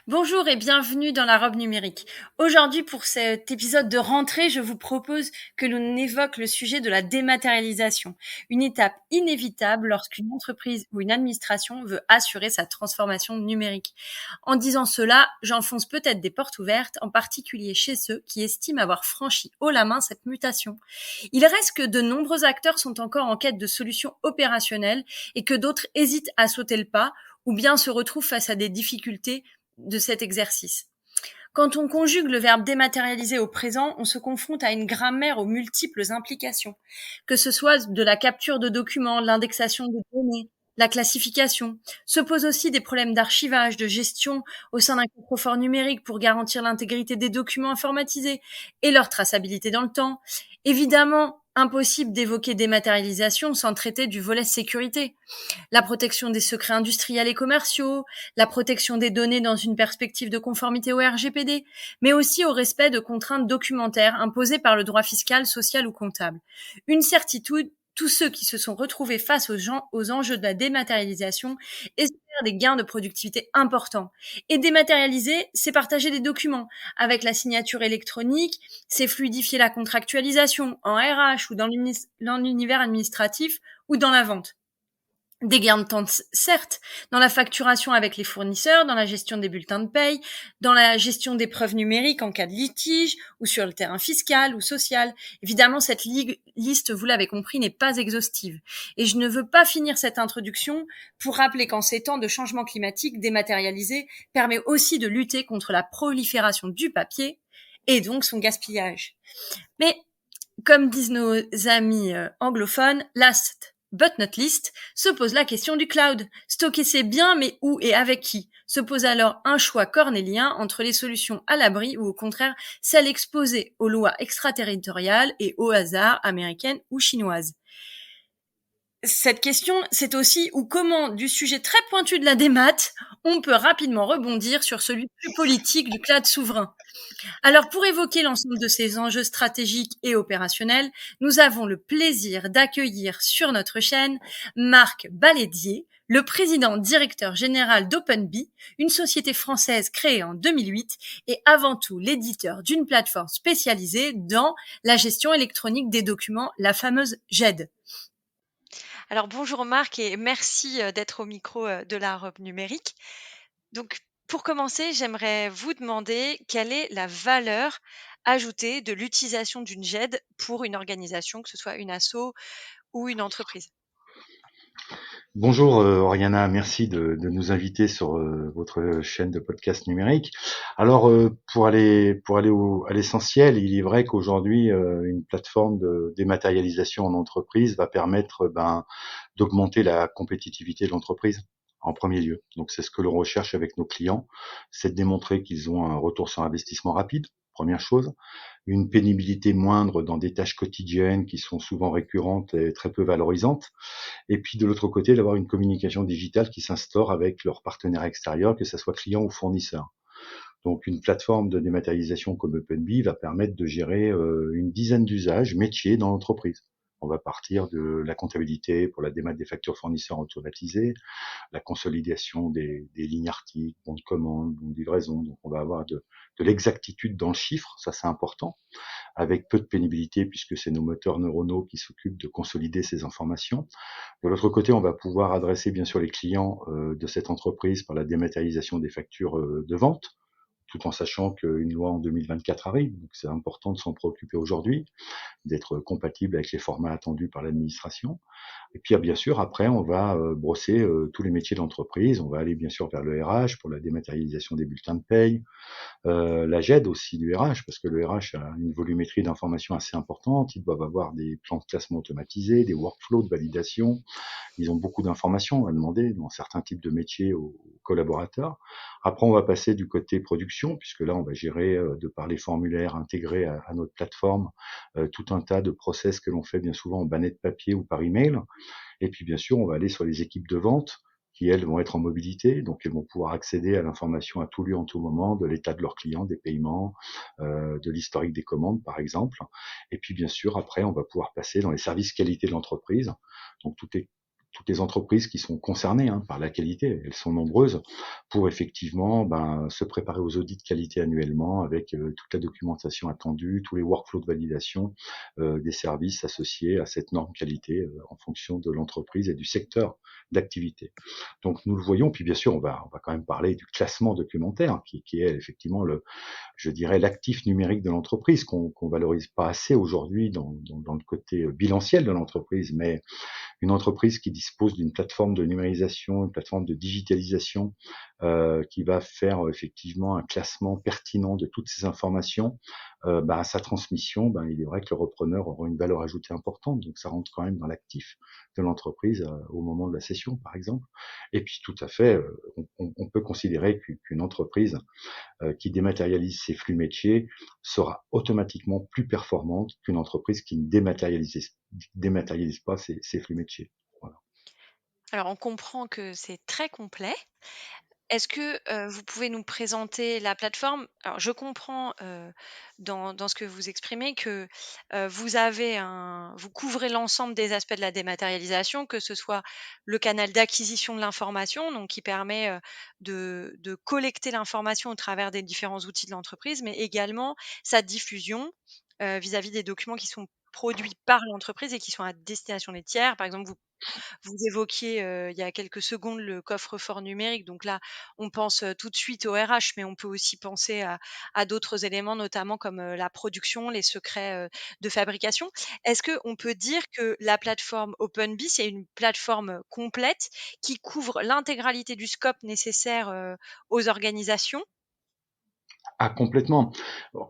Bonjour et bienvenue dans la robe numérique. Aujourd'hui, pour cet épisode de rentrée, je vous propose que l'on évoque le sujet de la dématérialisation, une étape inévitable lorsqu'une entreprise ou une administration veut assurer sa transformation numérique. En disant cela, j'enfonce peut-être des portes ouvertes, en particulier chez ceux qui estiment avoir franchi haut la main cette mutation. Il reste que de nombreux acteurs sont encore en quête de solutions opérationnelles et que d'autres hésitent à sauter le pas ou bien se retrouvent face à des difficultés de cet exercice. Quand on conjugue le verbe dématérialiser au présent, on se confronte à une grammaire aux multiples implications, que ce soit de la capture de documents, l'indexation de données, la classification. Se posent aussi des problèmes d'archivage, de gestion au sein d'un coffre-fort numérique pour garantir l'intégrité des documents informatisés et leur traçabilité dans le temps. Évidemment, impossible d'évoquer dématérialisation sans traiter du volet sécurité. La protection des secrets industriels et commerciaux, la protection des données dans une perspective de conformité au RGPD, mais aussi au respect de contraintes documentaires imposées par le droit fiscal, social ou comptable. Une certitude, tous ceux qui se sont retrouvés face aux enjeux de la dématérialisation espèrent des gains de productivité importants. Et dématérialiser, c'est partager des documents. Avec la signature électronique, c'est fluidifier la contractualisation en RH ou dans l'univers administratif ou dans la vente. Des gains de temps, certes, dans la facturation avec les fournisseurs, dans la gestion des bulletins de paye, dans la gestion des preuves numériques en cas de litige, ou sur le terrain fiscal ou social. Évidemment, cette liste, vous l'avez compris, n'est pas exhaustive. Et je ne veux pas finir cette introduction pour rappeler qu'en ces temps de changement climatique, dématérialisé permet aussi de lutter contre la prolifération du papier et donc son gaspillage. Mais, comme disent nos amis anglophones, last but not least, se pose la question du cloud. Stocker c'est bien, mais où et avec qui? Se pose alors un choix cornélien entre les solutions à l'abri ou au contraire celles exposées aux lois extraterritoriales et au hasard américaines ou chinoises. Cette question, c'est aussi ou comment, du sujet très pointu de la démat, on peut rapidement rebondir sur celui plus politique du cloud souverain. Alors, pour évoquer l'ensemble de ces enjeux stratégiques et opérationnels, nous avons le plaisir d'accueillir sur notre chaîne Marc Balédier, le président directeur général d'OpenBee, une société française créée en 2008 et avant tout l'éditeur d'une plateforme spécialisée dans la gestion électronique des documents, la fameuse GED. Alors bonjour Marc et merci d'être au micro de la robe numérique. Donc pour commencer, j'aimerais vous demander quelle est la valeur ajoutée de l'utilisation d'une GED pour une organisation, que ce soit une asso ou une entreprise. Bonjour Oriana, merci de nous inviter sur votre chaîne de podcast numérique. Alors pour aller à l'essentiel, il est vrai qu'aujourd'hui une plateforme de dématérialisation en entreprise va permettre d'augmenter la compétitivité de l'entreprise en premier lieu. Donc c'est ce que l'on recherche avec nos clients, c'est de démontrer qu'ils ont un retour sur investissement rapide, première chose, une pénibilité moindre dans des tâches quotidiennes qui sont souvent récurrentes et très peu valorisantes. Et puis de l'autre côté, d'avoir une communication digitale qui s'instaure avec leurs partenaires extérieurs, que ce soit clients ou fournisseurs. Donc une plateforme de dématérialisation comme OpenBee va permettre de gérer une dizaine d'usages métiers dans l'entreprise. On va partir de la comptabilité pour la démat des factures fournisseurs automatisées, la consolidation des lignes articles, bons de commande, bons de livraison. Donc on va avoir de l'exactitude dans le chiffre, ça c'est important, avec peu de pénibilité puisque c'est nos moteurs neuronaux qui s'occupent de consolider ces informations. De l'autre côté, on va pouvoir adresser bien sûr les clients de cette entreprise par la dématérialisation des factures de vente, tout en sachant qu'une loi en 2024 arrive. Donc c'est important de s'en préoccuper aujourd'hui, d'être compatible avec les formats attendus par l'administration. Et puis bien sûr, après, on va brosser tous les métiers de l'entreprise. On va aller bien sûr vers le RH pour la dématérialisation des bulletins de paye, la GED aussi du RH, parce que le RH a une volumétrie d'informations assez importante. Ils doivent avoir des plans de classement automatisés, des workflows de validation. Ils ont beaucoup d'informations à demander dans certains types de métiers aux collaborateurs. Après, on va passer du côté production, puisque là, on va gérer, de par les formulaires intégrés à notre plateforme, tout un tas de process que l'on fait bien souvent en bannet de papier ou par email. Et puis, bien sûr, on va aller sur les équipes de vente qui, elles, vont être en mobilité. Donc, elles vont pouvoir accéder à l'information à tout lieu, en tout moment, de l'état de leurs clients, des paiements, de l'historique des commandes, par exemple. Et puis, bien sûr, après, on va pouvoir passer dans les services qualité de l'entreprise. Donc, toutes les entreprises qui sont concernées par la qualité, elles sont nombreuses, pour effectivement se préparer aux audits de qualité annuellement avec toute la documentation attendue, tous les workflows de validation des services associés à cette norme qualité en fonction de l'entreprise et du secteur d'activité. Donc nous le voyons, puis bien sûr on va quand même parler du classement documentaire qui est effectivement je dirais l'actif numérique de l'entreprise qu'on valorise pas assez aujourd'hui dans le côté bilanciel de l'entreprise, mais une entreprise qui dispose d'une plateforme de numérisation, une plateforme de digitalisation qui va faire effectivement un classement pertinent de toutes ces informations, à sa transmission, il est vrai que le repreneur aura une valeur ajoutée importante, donc ça rentre quand même dans l'actif de l'entreprise au moment de la cession, par exemple. Et puis tout à fait, on peut considérer qu'une entreprise qui dématérialise ses flux métiers sera automatiquement plus performante qu'une entreprise qui ne dématérialise pas ses flux métiers. Voilà. Alors, on comprend que c'est très complet. Est-ce que, vous pouvez nous présenter la plateforme? Alors je comprends, dans ce que vous exprimez que, vous couvrez l'ensemble des aspects de la dématérialisation, que ce soit le canal d'acquisition de l'information, donc qui permet, de collecter l'information au travers des différents outils de l'entreprise, mais également sa diffusion, vis-à-vis des documents qui sont produits par l'entreprise et qui sont à destination des tiers. Par exemple, vous évoquiez, il y a quelques secondes le coffre-fort numérique, donc là, on pense, tout de suite au RH, mais on peut aussi penser à d'autres éléments, notamment comme, la production, les secrets, de fabrication. Est-ce qu'on peut dire que la plateforme OpenBee, c'est une plateforme, complète qui couvre l'intégralité du scope nécessaire, aux organisations? Ah, complètement.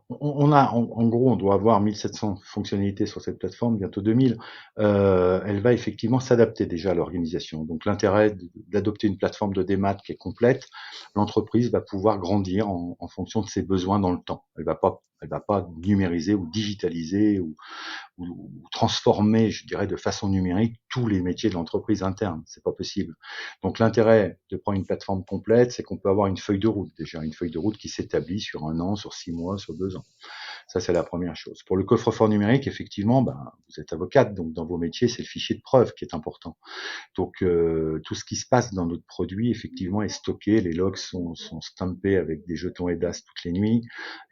On a, en gros, on doit avoir 1700 fonctionnalités sur cette plateforme, bientôt 2000. Elle va effectivement s'adapter déjà à l'organisation. Donc, l'intérêt d'adopter une plateforme de démat qui est complète, l'entreprise va pouvoir grandir en fonction de ses besoins dans le temps. Elle va pas numériser ou digitaliser ou transformer, je dirais, de façon numérique tous les métiers de l'entreprise interne. C'est pas possible. Donc l'intérêt de prendre une plateforme complète, c'est qu'on peut avoir une feuille de route déjà, une feuille de route qui s'établit sur 1 an, sur 6 mois, sur 2 ans. Ça, c'est la première chose. Pour le coffre-fort numérique, effectivement, vous êtes avocate, donc dans vos métiers, c'est le fichier de preuve qui est important. Donc tout ce qui se passe dans notre produit, effectivement, est stocké. Les logs sont stampés avec des jetons EDAS toutes les nuits,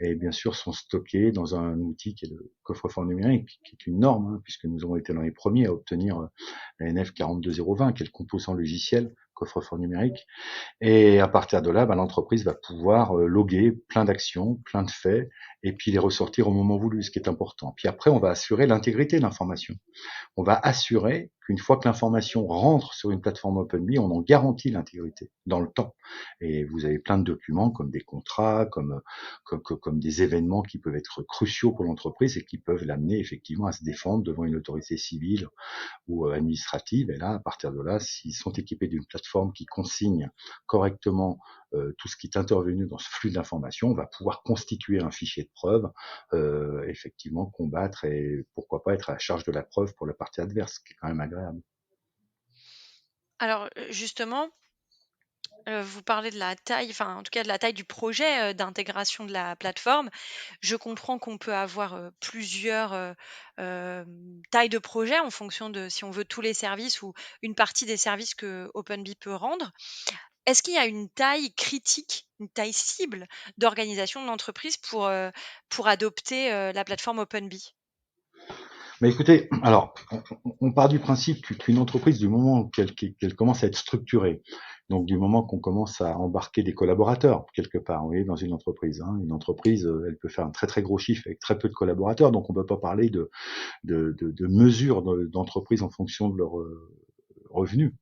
et bien sûr sont stockés dans un outil qui est le coffre-fort numérique, qui est une norme, puisque nous avons été dans les premiers à obtenir la NF 42020, qui est le composant logiciel coffre-fort numérique. Et à partir de là, l'entreprise va pouvoir loguer plein d'actions, plein de faits, et puis les ressortir au moment voulu, ce qui est important. Puis après, on va assurer l'intégrité de l'information. On va assurer qu'une fois que l'information rentre sur une plateforme OpenBee, on en garantit l'intégrité dans le temps. Et vous avez plein de documents comme des contrats, comme des événements qui peuvent être cruciaux pour l'entreprise et qui peuvent l'amener effectivement à se défendre devant une autorité civile ou administrative. Et là, à partir de là, s'ils sont équipés d'une plateforme qui consigne correctement tout ce qui est intervenu dans ce flux d'informations, on va pouvoir constituer un fichier de preuve, effectivement combattre et pourquoi pas être à la charge de la preuve pour la partie adverse, ce qui est quand même agréable. Alors, justement, vous parlez de la taille, enfin, en tout cas de la taille du projet, d'intégration de la plateforme. Je comprends qu'on peut avoir, plusieurs, tailles de projet en fonction de si on veut tous les services ou une partie des services que OpenBee peut rendre. Est-ce qu'il y a une taille critique, une taille cible d'organisation de l'entreprise pour adopter, la plateforme OpenBee? Mais écoutez, alors, on part du principe qu'une entreprise, du moment qu'elle commence à être structurée, donc du moment qu'on commence à embarquer des collaborateurs quelque part, vous voyez, dans une entreprise, une entreprise, elle peut faire un très très gros chiffre avec très peu de collaborateurs, donc on ne peut pas parler de mesures d'entreprise en fonction de leur revenus.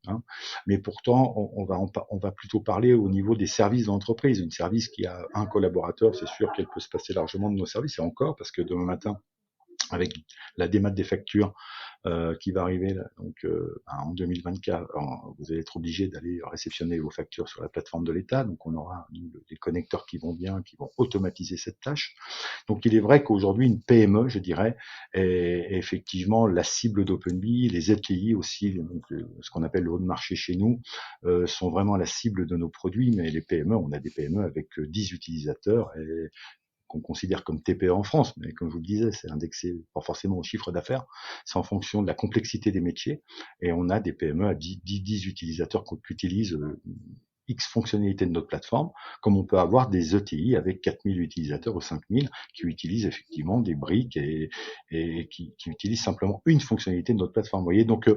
Mais pourtant, on va plutôt parler au niveau des services d'entreprise. Une service qui a un collaborateur, c'est sûr qu'elle peut se passer largement de nos services, et encore, parce que demain matin, avec la démat des factures qui va arriver là, donc en 2024, vous allez être obligé d'aller réceptionner vos factures sur la plateforme de l'État. Donc on aura des connecteurs qui vont bien, qui vont automatiser cette tâche. Donc il est vrai qu'aujourd'hui une PME, je dirais, est effectivement la cible d'OpenBee. Les ETI aussi, donc ce qu'on appelle le haut de marché chez nous, sont vraiment la cible de nos produits. Mais les PME, on a des PME avec 10 utilisateurs et qu'on considère comme TPE en France, mais comme je vous le disais, c'est indexé pas forcément au chiffre d'affaires, c'est en fonction de la complexité des métiers, et on a des PME à 10 utilisateurs qui utilisent X fonctionnalités de notre plateforme, comme on peut avoir des ETI avec 4000 utilisateurs ou 5000 qui utilisent effectivement des briques et qui utilisent simplement une fonctionnalité de notre plateforme. Vous voyez, donc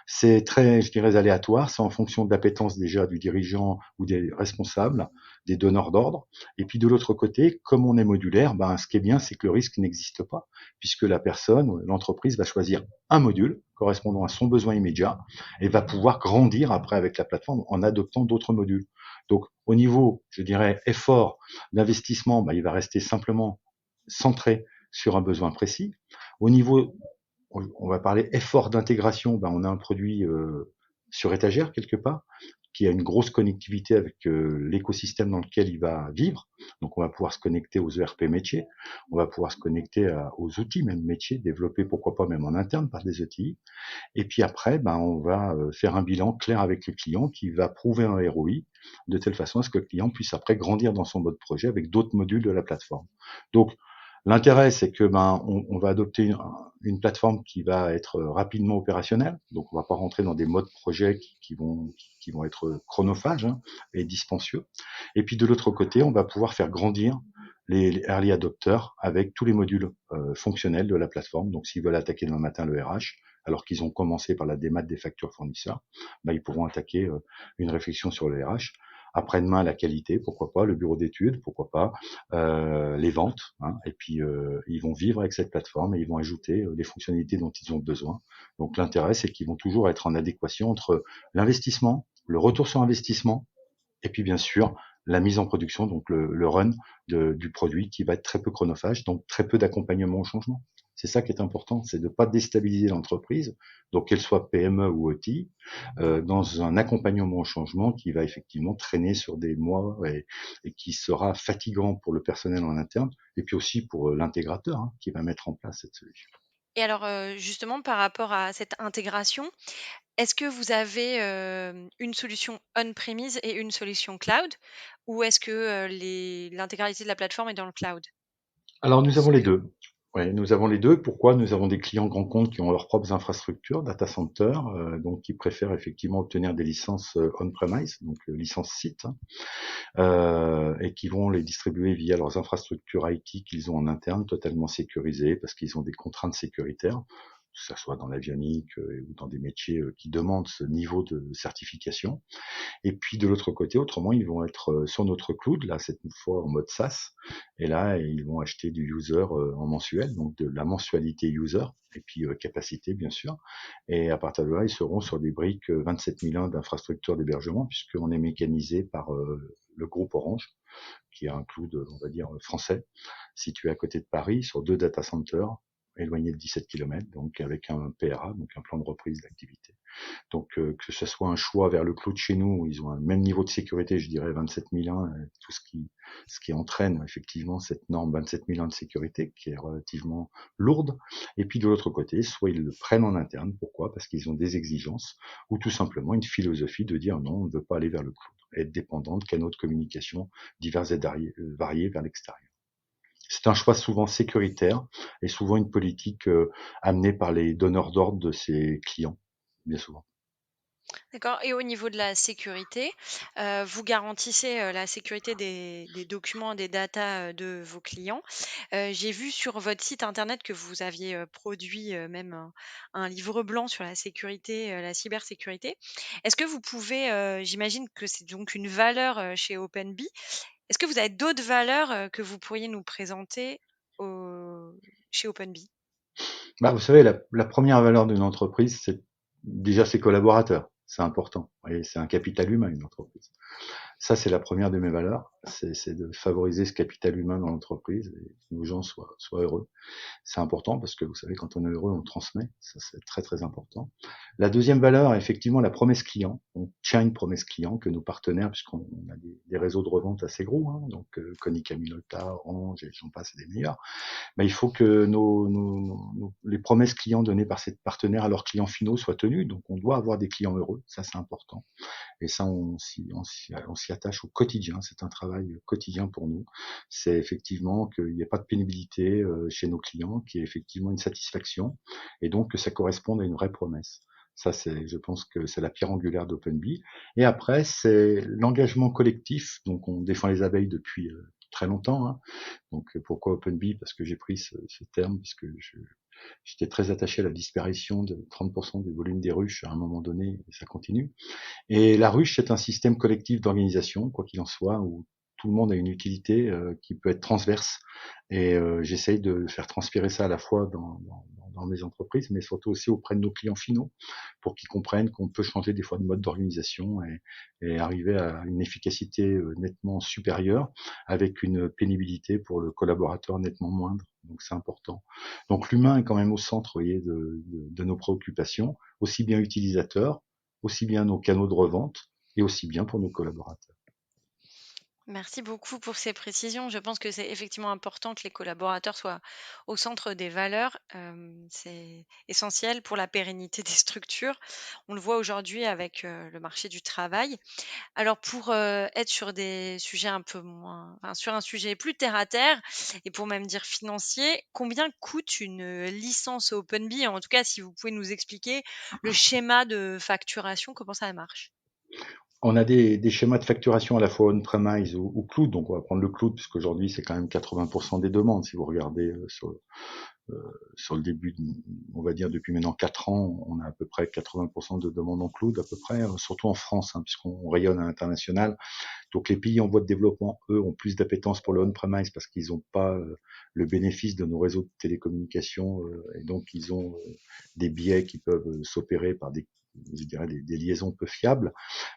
c'est très, je dirais, aléatoire, c'est en fonction de l'appétence déjà du dirigeant ou des responsables, des donneurs d'ordre. Et puis de l'autre côté, comme on est modulaire, ce qui est bien, c'est que le risque n'existe pas, puisque la personne, l'entreprise va choisir un module correspondant à son besoin immédiat et va pouvoir grandir après avec la plateforme en adoptant d'autres modules. Donc, au niveau, je dirais, effort d'investissement, il va rester simplement centré sur un besoin précis. Au niveau, on va parler effort d'intégration, on a un produit sur étagère quelque part, qui a une grosse connectivité avec l'écosystème dans lequel il va vivre. Donc, on va pouvoir se connecter aux ERP métiers, on va pouvoir se connecter aux outils même métiers, développés pourquoi pas même en interne par des ETI. Et puis après, on va faire un bilan clair avec le client qui va prouver un ROI de telle façon à ce que le client puisse après grandir dans son mode projet avec d'autres modules de la plateforme. Donc, l'intérêt, c'est que on va adopter une plateforme qui va être rapidement opérationnelle. Donc, on va pas rentrer dans des modes projet qui vont être chronophages et dispensieux. Et puis de l'autre côté, on va pouvoir faire grandir les early adopters avec tous les modules fonctionnels de la plateforme. Donc, s'ils veulent attaquer demain matin le RH, alors qu'ils ont commencé par la démat des factures fournisseurs, ils pourront attaquer une réflexion sur le RH. Après-demain, la qualité, pourquoi pas, le bureau d'études, pourquoi pas, les ventes, et puis ils vont vivre avec cette plateforme et ils vont ajouter les fonctionnalités dont ils ont besoin. Donc l'intérêt, c'est qu'ils vont toujours être en adéquation entre l'investissement, le retour sur investissement, et puis bien sûr la mise en production, donc le run du produit qui va être très peu chronophage, donc très peu d'accompagnement au changement. C'est ça qui est important, c'est de ne pas déstabiliser l'entreprise, donc qu'elle soit PME ou ETI, dans un accompagnement au changement qui va effectivement traîner sur des mois et qui sera fatigant pour le personnel en interne, et puis aussi pour l'intégrateur qui va mettre en place cette solution. Et alors, justement, par rapport à cette intégration, est-ce que vous avez, une solution on-premise et une solution cloud? Ou est-ce que, l'intégralité de la plateforme est dans le cloud? Alors nous avons les deux. Ouais, nous avons les deux. Pourquoi? Nous avons des clients grands comptes qui ont leurs propres infrastructures, data centers, donc qui préfèrent effectivement obtenir des licences on-premise, donc licences site, et qui vont les distribuer via leurs infrastructures IT qu'ils ont en interne, totalement sécurisées, parce qu'ils ont des contraintes sécuritaires, que ce soit dans l'avionique ou dans des métiers qui demandent ce niveau de certification. Et puis de l'autre côté, autrement, ils vont être sur notre cloud, là cette fois en mode SaaS, et là ils vont acheter du user en mensuel, donc de la mensualité user, et puis capacité bien sûr. Et à partir de là, ils seront sur des briques 27001 d'infrastructure d'hébergement, puisqu'on est mécanisé par le groupe Orange, qui est un cloud, on va dire, français, situé à côté de Paris, sur 2 data centers, éloignés de 17 km, donc avec un PRA, donc un plan de reprise d'activité. Donc que ce soit un choix vers le cloud chez nous, où ils ont un même niveau de sécurité, je dirais 27001, tout ce qui entraîne effectivement cette norme 27001 de sécurité qui est relativement lourde. Et puis de l'autre côté, soit ils le prennent en interne, pourquoi? Parce qu'ils ont des exigences, ou tout simplement une philosophie de dire non, on ne veut pas aller vers le cloud, être dépendant de canaux de communication divers et variés vers l'extérieur. C'est un choix souvent sécuritaire et souvent une politique amenée par les donneurs d'ordre de ces clients, bien souvent. D'accord, et au niveau de la sécurité, vous garantissez, la sécurité des documents, des datas, de vos clients. J'ai vu sur votre site internet que vous aviez, produit, même un livre blanc sur la sécurité, la cybersécurité. Est-ce que vous pouvez, j'imagine que c'est donc une valeur, chez OpenBee. Est-ce que vous avez d'autres valeurs, que vous pourriez nous présenter au chez OpenBee? Vous savez, la première valeur d'une entreprise, c'est déjà ses collaborateurs. C'est important. Vous voyez, c'est un capital humain, une entreprise. Ça, c'est la première de mes valeurs. C'est de favoriser ce capital humain dans l'entreprise et que nos gens soient heureux. C'est important parce que vous savez, quand on est heureux, on transmet. Ça, c'est très, très important. La deuxième valeur, effectivement, la promesse client. On tient une promesse client que nos partenaires, puisqu'on a des réseaux de revente assez gros, donc Konica Minolta, Orange, et j'en passe, des meilleurs. Il faut que les promesses clients données par ces partenaires à leurs clients finaux soient tenues. Donc, on doit avoir des clients heureux. Ça, c'est important. Et ça, on s'y s'y attache au quotidien. C'est un travail quotidien pour nous. C'est effectivement qu'il n'y ait pas de pénibilité chez nos clients, qu'il y ait effectivement une satisfaction, et donc que ça corresponde à une vraie promesse. Ça, je pense que c'est la pierre angulaire d'OpenBee. Et après, c'est l'engagement collectif. Donc, on défend les abeilles depuis très longtemps. Hein. Donc, pourquoi OpenBee? Parce que j'ai pris ce terme, parce que j'étais très attaché à la disparition de 30% du volume des ruches à un moment donné, et ça continue. Et la ruche, c'est un système collectif d'organisation, quoi qu'il en soit, où tout le monde a une utilité qui peut être transverse. Et j'essaye de faire transpirer ça à la fois dans mes entreprises, mais surtout aussi auprès de nos clients finaux, pour qu'ils comprennent qu'on peut changer des fois de mode d'organisation et arriver à une efficacité nettement supérieure, avec une pénibilité pour le collaborateur nettement moindre. Donc c'est important. Donc l'humain est quand même au centre, vous voyez, de nos préoccupations, aussi bien utilisateurs, aussi bien nos canaux de revente et aussi bien pour nos collaborateurs. Merci beaucoup pour ces précisions. Je pense que c'est effectivement important que les collaborateurs soient au centre des valeurs. C'est essentiel pour la pérennité des structures. On le voit aujourd'hui avec le marché du travail. Alors pour être sur des sujets un peu moins, enfin, sur un sujet plus terre à terre et pour même dire financier, combien coûte une licence OpenBee? En tout cas, si vous pouvez nous expliquer le schéma de facturation, comment ça marche? On a des schémas de facturation à la fois on-premise ou cloud. Donc, on va prendre le cloud, puisqu'aujourd'hui, c'est quand même 80% des demandes. Si vous regardez sur le début, on va dire depuis maintenant 4 ans, on a à peu près 80% de demandes en cloud, à peu près, surtout en France, hein, puisqu'on rayonne à l'international. Donc les pays en voie de développement, eux, ont plus d'appétence pour le on-premise parce qu'ils n'ont pas le bénéfice de nos réseaux de télécommunications et donc ils ont des biais qui peuvent s'opérer par je dirais des liaisons peu fiables.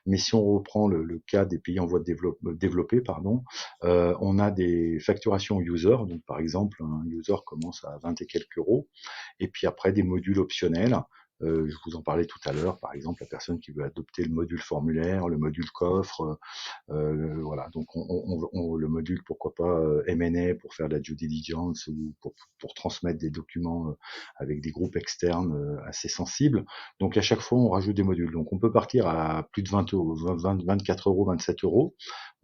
Mais si on reprend le cas des pays en voie de développer, on a des facturations user. Donc par exemple, un user commence à 20 et quelques euros, et puis après des modules optionnels. Je vous en parlais tout à l'heure, par exemple, la personne qui veut adopter le module formulaire, le module coffre, voilà. Donc le module, pourquoi pas M&A pour faire de la due diligence ou pour transmettre des documents avec des groupes externes assez sensibles. Donc à chaque fois, on rajoute des modules. Donc on peut partir à plus de 20 euros, 24 euros, 27 euros.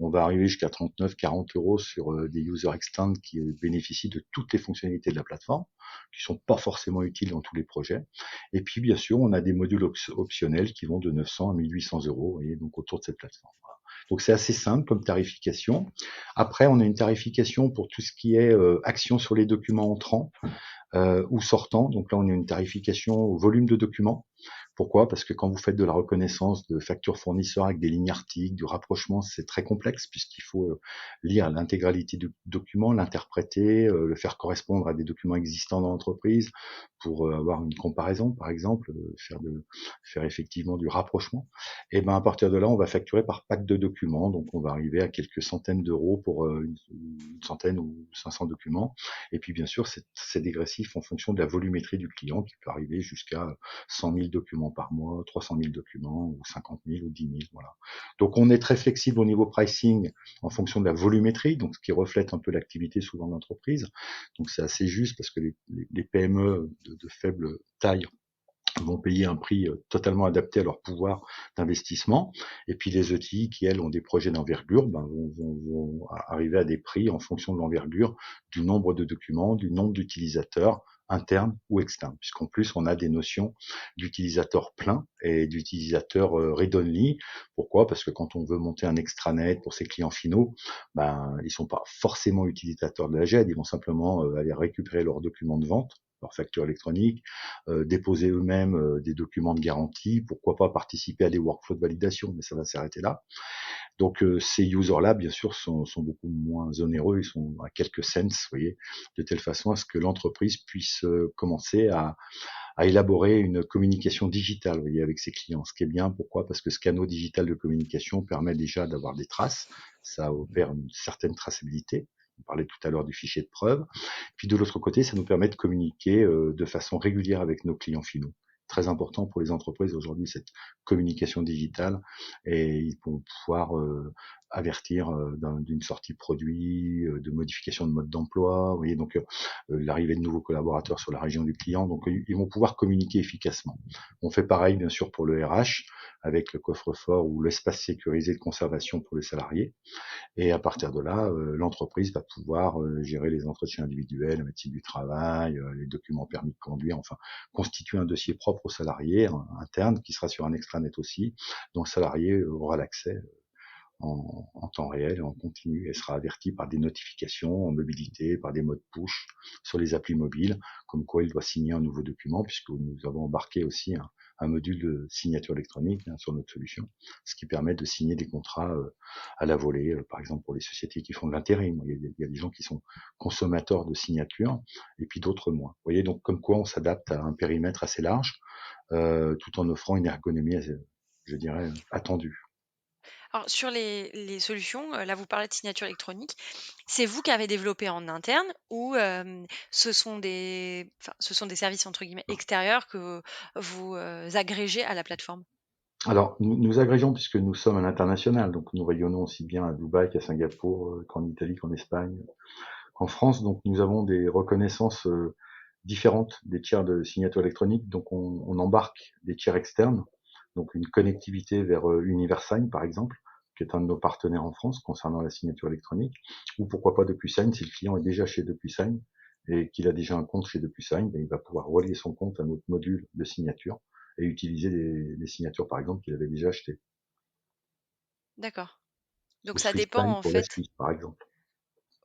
On va arriver jusqu'à 39, 40 euros sur des user extend qui bénéficient de toutes les fonctionnalités de la plateforme, qui sont pas forcément utiles dans tous les projets. Et puis, bien sûr, on a des modules optionnels qui vont de 900 à 1800 euros, vous voyez, donc autour de cette plateforme. Voilà. Donc, c'est assez simple comme tarification. Après, on a une tarification pour tout ce qui est action sur les documents entrants ou sortants. Donc là, on a une tarification au volume de documents. Pourquoi? Parce que quand vous faites de la reconnaissance de factures fournisseurs avec des lignes articles, du rapprochement, c'est très complexe puisqu'il faut lire l'intégralité du document, l'interpréter, le faire correspondre à des documents existants dans l'entreprise pour avoir une comparaison, par exemple, faire effectivement du rapprochement. Et ben à partir de là, on va facturer par pack de documents, donc on va arriver à quelques centaines d'euros pour une centaine ou 500 documents. Et puis bien sûr, c'est dégressif en fonction de la volumétrie du client qui peut arriver jusqu'à 100 000 documents par mois, 300 000 documents, ou 50 000 ou 10 000, voilà. Donc on est très flexible au niveau pricing en fonction de la volumétrie, donc ce qui reflète un peu l'activité souvent de l'entreprise. Donc c'est assez juste parce que les PME de faible taille vont payer un prix totalement adapté à leur pouvoir d'investissement. Et puis les ETI qui, elles, ont des projets d'envergure, vont arriver à des prix en fonction de l'envergure, du nombre de documents, du nombre d'utilisateurs, internes ou externes, puisqu'en plus on a des notions d'utilisateurs pleins et d'utilisateurs read-only. Pourquoi? Parce que quand on veut monter un extranet pour ses clients finaux, ils sont pas forcément utilisateurs de la GED, ils vont simplement aller récupérer leurs documents de vente, leur facture électronique, déposer eux-mêmes des documents de garantie, pourquoi pas participer à des workflows de validation, mais ça va s'arrêter là. Donc ces users-là, bien sûr, sont beaucoup moins onéreux, ils sont à quelques cents, vous voyez, de telle façon à ce que l'entreprise puisse commencer à élaborer une communication digitale, vous voyez, avec ses clients. Ce qui est bien, pourquoi? Parce que ce canal digital de communication permet déjà d'avoir des traces, ça opère une certaine traçabilité. On parlait tout à l'heure du fichier de preuve. Puis de l'autre côté, ça nous permet de communiquer de façon régulière avec nos clients finaux. Très important pour les entreprises aujourd'hui, cette communication digitale, et ils vont pouvoir avertir d'une sortie produit, de modification de mode d'emploi. Vous voyez, donc l'arrivée de nouveaux collaborateurs sur la région du client. Donc ils vont pouvoir communiquer efficacement. On fait pareil bien sûr pour le RH avec le coffre-fort ou l'espace sécurisé de conservation pour les salariés. Et à partir de là, l'entreprise va pouvoir gérer les entretiens individuels, la médecine du travail, les documents permis de conduire, enfin constituer un dossier propre au salarié interne qui sera sur un extranet aussi, dont le salarié aura l'accès en temps réel et en continu et sera averti par des notifications en mobilité, par des modes push sur les applis mobiles, comme quoi il doit signer un nouveau document, puisque nous avons embarqué aussi un module de signature électronique sur notre solution, ce qui permet de signer des contrats à la volée, par exemple pour les sociétés qui font de l'intérim. Il y a des gens qui sont consommateurs de signatures et puis d'autres moins. Vous voyez, donc comme quoi on s'adapte à un périmètre assez large, tout en offrant une ergonomie, je dirais, attendue. Alors sur les solutions, là vous parlez de signature électronique, c'est vous qui avez développé en interne ou ce sont des services entre guillemets «extérieurs» que vous, agrégez à la plateforme? Alors, nous agrégeons puisque nous sommes à l'international, donc nous rayonnons aussi bien à Dubaï qu'à Singapour, qu'en Italie, qu'en Espagne, qu'en France. Donc, nous avons des reconnaissances différentes des tiers de signature électronique. Donc, on embarque des tiers externes, donc une connectivité vers Universign, par exemple, qui est un de nos partenaires en France concernant la signature électronique, ou pourquoi pas DocuSign, si le client est déjà chez DocuSign et qu'il a déjà un compte chez DocuSign, ben, il va pouvoir relier son compte à notre module de signature et utiliser les signatures, par exemple, qu'il avait déjà achetées. D'accord. Ou Donc ça dépend SwiftSign en pour la fait. Suisse, par exemple.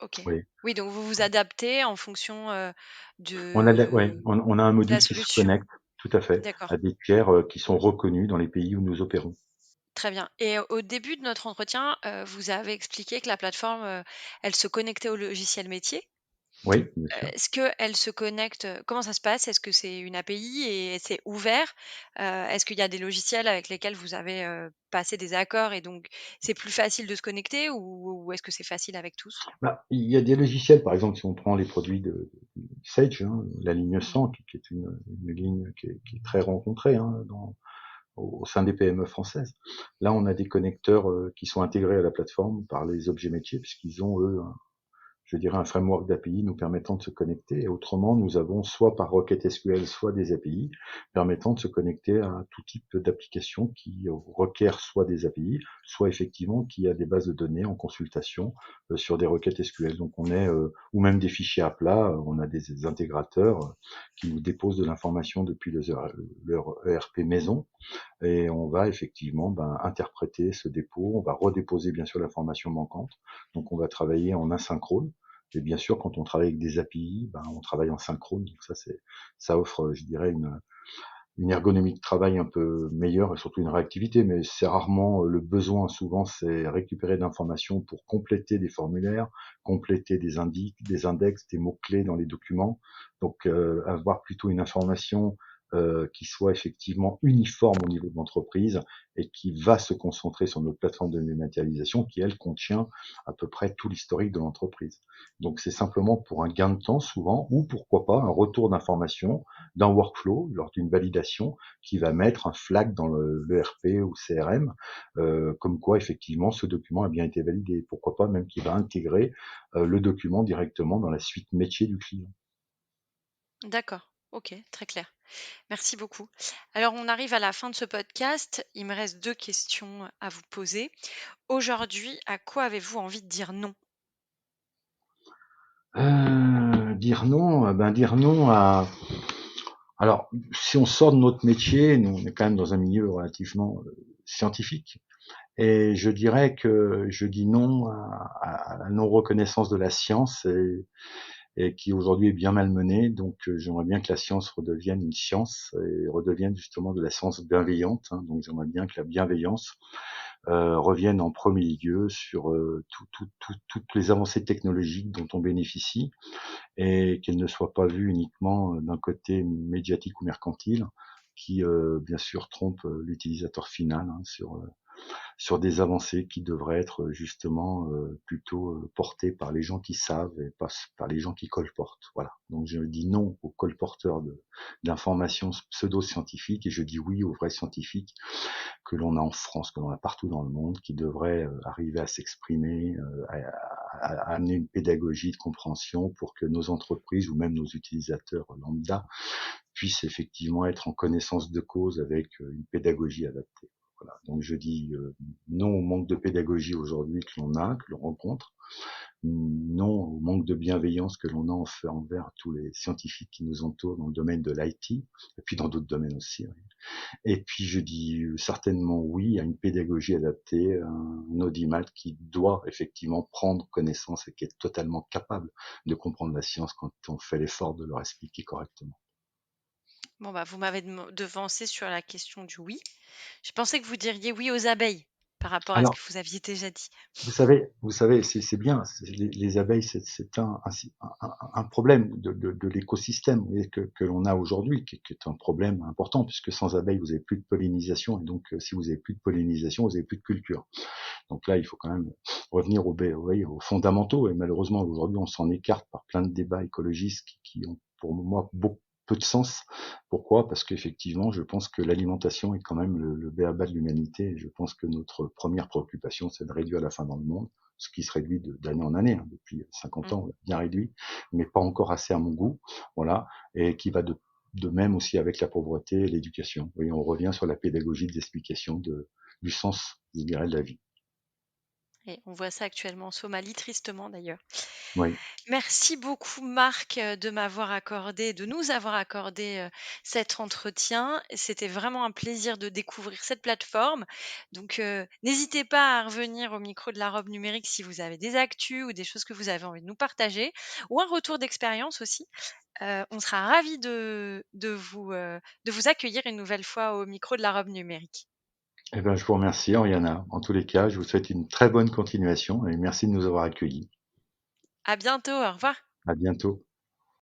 OK. Oui. Oui, donc vous vous adaptez en fonction, Ouais, de on a un la module qui se solution. connecte, tout à fait, à D'accord, des tiers qui sont reconnus dans les pays où nous opérons. très bien et au début de notre entretien, vous avez expliqué que la plateforme, elle se connectait au logiciel métier. Oui, bien sûr. Est-ce qu'elle se connecte, comment ça se passe? Est-ce que c'est une API et c'est ouvert? Est-ce qu'il y a des logiciels avec lesquels vous avez, passé des accords et donc c'est plus facile de se connecter ou est-ce que c'est facile avec tous? Bah, il y a des logiciels, par exemple, si on prend les produits de Sage, hein, la ligne 100, qui est une ligne qui est très rencontrée au sein des PME françaises. Là, on a des connecteurs qui sont intégrés à la plateforme par les objets métiers, puisqu'ils ont, eux, je dirais, un framework d'API nous permettant de se connecter. Et autrement, nous avons soit par requête SQL, soit des API permettant de se connecter à tout type d'applications qui requièrent soit des API, soit effectivement qui a des bases de données en consultation sur des requêtes SQL. Donc on est, ou même des fichiers à plat, on a des intégrateurs qui nous déposent de l'information depuis leur ERP maison et on va effectivement interpréter ce dépôt, on va redéposer bien sûr l'information manquante, donc on va travailler en asynchrone. Et bien sûr, quand on travaille avec des API, on travaille en synchrone, donc ça offre, je dirais, une ergonomie de travail un peu meilleure et surtout une réactivité, mais c'est rarement le besoin. Souvent, c'est récupérer de l'information pour compléter des formulaires, compléter des index, des mots-clés dans les documents. Donc, avoir plutôt une information qui soit effectivement uniforme au niveau de l'entreprise et qui va se concentrer sur notre plateforme de dématérialisation qui, elle, contient à peu près tout l'historique de l'entreprise. Donc, c'est simplement pour un gain de temps souvent ou pourquoi pas un retour d'information d'un workflow lors d'une validation qui va mettre un flag dans l'ERP ou CRM, comme quoi effectivement ce document a bien été validé. Pourquoi pas même qu'il va intégrer le document directement dans la suite métier du client. D'accord, OK, très clair. Merci beaucoup. Alors on arrive à la fin de ce podcast. Il me reste 2 questions à vous poser. Aujourd'hui, à quoi avez-vous envie de dire non? Dire non à... Alors, si on sort de notre métier, nous on est quand même dans un milieu relativement scientifique, et je dirais que je dis non à la non-reconnaissance de la science et qui aujourd'hui est bien malmenée. Donc j'aimerais bien que la science redevienne une science et redevienne justement de la science bienveillante. Donc j'aimerais bien que la bienveillance revienne en premier lieu sur toutes les avancées technologiques dont on bénéficie et qu'elle ne soit pas vue uniquement d'un côté médiatique ou mercantile qui bien sûr trompe l'utilisateur final sur sur des avancées qui devraient être justement plutôt portées par les gens qui savent et pas par les gens qui colportent. Voilà. Donc je dis non aux colporteurs d'informations pseudo-scientifiques et je dis oui aux vrais scientifiques que l'on a en France, que l'on a partout dans le monde, qui devraient arriver à s'exprimer, à amener une pédagogie de compréhension pour que nos entreprises ou même nos utilisateurs lambda puissent effectivement être en connaissance de cause avec une pédagogie adaptée. Voilà. Donc je dis non au manque de pédagogie aujourd'hui que l'on rencontre, non au manque de bienveillance que l'on a envers tous les scientifiques qui nous entourent dans le domaine de l'IT, et puis dans d'autres domaines aussi. Oui. Et puis je dis certainement oui à une pédagogie adaptée, un audimat qui doit effectivement prendre connaissance et qui est totalement capable de comprendre la science quand on fait l'effort de leur expliquer correctement. Bon, bah, vous m'avez devancé sur la question du oui. Je pensais que vous diriez oui aux abeilles par rapport à ce Alors, que vous aviez déjà dit. vous savez, c'est bien. Les abeilles, c'est un problème de l'écosystème que l'on a aujourd'hui, qui est un problème important, puisque sans abeilles, vous avez plus de pollinisation, et donc si vous avez plus de pollinisation, vous avez plus de culture. Donc là, il faut quand même revenir aux fondamentaux, et malheureusement, aujourd'hui, on s'en écarte par plein de débats écologistes qui ont, pour moi, beaucoup peu de sens. Pourquoi? Parce qu'effectivement, je pense que l'alimentation est quand même le b.a.-ba de l'humanité. Et je pense que notre première préoccupation, c'est de réduire la faim dans le monde, ce qui se réduit d'année en année, hein, depuis 50 Mmh. ans, bien réduit, mais pas encore assez à mon goût. Voilà, et qui va de même aussi avec la pauvreté et l'éducation. Oui, on revient sur la pédagogie de l'explication du sens, je dirais, de la vie. Et on voit ça actuellement en Somalie, tristement d'ailleurs. Oui. Merci beaucoup Marc de nous avoir accordé cet entretien. C'était vraiment un plaisir de découvrir cette plateforme. Donc n'hésitez pas à revenir au micro de la robe numérique si vous avez des actus ou des choses que vous avez envie de nous partager ou un retour d'expérience aussi. On sera ravis de vous accueillir une nouvelle fois au micro de la robe numérique. Eh ben, je vous remercie, Oriana. En tous les cas, je vous souhaite une très bonne continuation et merci de nous avoir accueillis. À bientôt, au revoir. À bientôt.